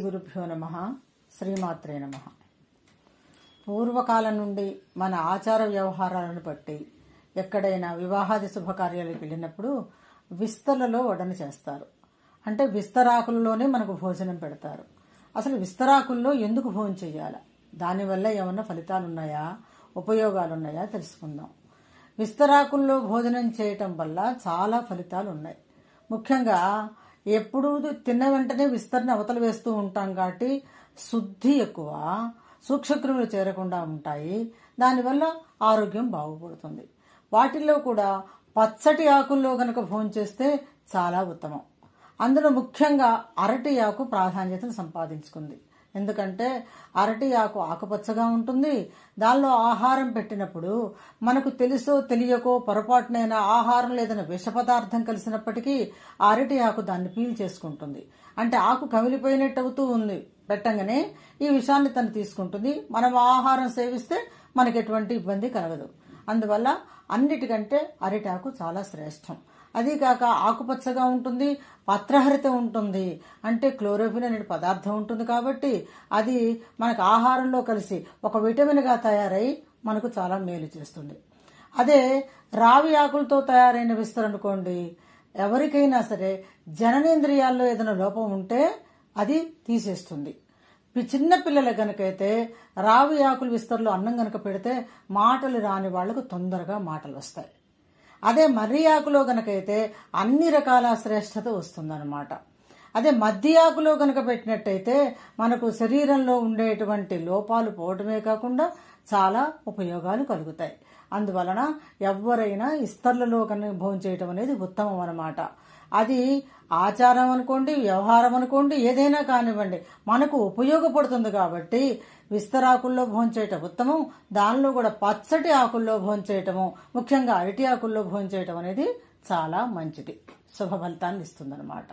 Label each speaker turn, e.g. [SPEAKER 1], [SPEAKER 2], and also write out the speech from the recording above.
[SPEAKER 1] గురుభ్యో నమః. శ్రీమాత్రే నమః. పూర్వకాలం నుండి మన ఆచార వ్యవహారాలను బట్టి ఎక్కడైనా వివాహాది శుభకార్యాలకు వెళ్ళినప్పుడు విస్తరలో వడ్డన చేస్తారు. అంటే విస్తరాకుల్లోనే మనకు భోజనం పెడతారు. అసలు విస్తరాకుల్లో ఎందుకు భోజనం చేయాలా, దానివల్ల ఏమన్నా ఫలితాలున్నాయా, ఉపయోగాలున్నాయా తెలుసుకుందాం. విస్తరాకుల్లో భోజనం చేయటం వల్ల చాలా ఫలితాలు ఉన్నాయి. ముఖ్యంగా ఎప్పుడు తిన్న వెంటనే విస్తరణ అవతల వేస్తూ ఉంటాం కాబట్టి శుద్ధి ఎక్కువ, సూక్ష్మక్రిములు చేరకుండా ఉంటాయి. దానివల్ల ఆరోగ్యం బాగుపడుతుంది. వాటిల్లో కూడా పచ్చటి ఆకుల్లో గనక భోజనం చేస్తే చాలా ఉత్తమం. అందులో ముఖ్యంగా అరటి ఆకు ప్రాధాన్యతను సంపాదించుకుంది. ఎందుకంటే అరటి ఆకు ఆకుపచ్చగా ఉంటుంది. దానిలో ఆహారం పెట్టినప్పుడు మనకు తెలుసో తెలియకో పొరపాటునైనా ఆహారం లేదన్న విష పదార్థం కలిసినప్పటికీ అరటి ఆకు దాన్ని పీల్ చేసుకుంటుంది. అంటే ఆకు కమిలిపోయినట్టు అవుతూ ఉంది. పెట్టంగానే ఈ విషయాన్ని తను తీసుకుంటుంది. మనం ఆహారం సేవిస్తే మనకు ఎటువంటి ఇబ్బంది కలగదు. అందువల్ల అన్నిటికంటే అరిటాకు చాలా శ్రేష్టం. అదీకాక ఆకుపచ్చగా ఉంటుంది, పత్రహరితం ఉంటుంది. అంటే క్లోరోఫిల్ అనే పదార్థం ఉంటుంది కాబట్టి అది మనకు ఆహారంలో కలిసి ఒక విటమిన్గా తయారై మనకు చాలా మేలు చేస్తుంది. అదే రావి ఆకులతో తయారైన విస్తరణ అనుకోండి, ఎవరికైనా సరే జననేంద్రియాల్లో ఏదైనా లోపం ఉంటే అది తీసేస్తుంది. చిన్న పిల్లల గనకైతే రావి ఆకుల విస్తరలో అన్నం గనక పెడితే మాటలు రాని వాళ్లకు తొందరగా మాటలు వస్తాయి. అదే మర్రి ఆకులో గనకైతే అన్ని రకాల శ్రేష్టత వస్తుందన్నమాట. అదే మద్ది ఆకులో గనక పెట్టినట్టయితే మనకు శరీరంలో ఉండేటువంటి లోపాలు పోవటమే కాకుండా చాలా ఉపయోగాలు కలుగుతాయి. అందువలన ఎవరైనా ఇస్తర్లలో కనుక భోజనం చేయటం అనేది ఉత్తమం అన్నమాట. అది ఆచారం అనుకోండి, వ్యవహారం అనుకోండి, ఏదైనా కానివ్వండి మనకు ఉపయోగపడుతుంది కాబట్టి విస్తరాకుల్లో భోజనం చేయటం ఉత్తమం. దానిలో కూడా పచ్చటి ఆకుల్లో భోజనం చేయటము, ముఖ్యంగా అరటి ఆకుల్లో భోజనం చేయటం అనేది చాలా మంచిది, శుభ ఫలితాన్ని ఇస్తుందన్నమాట.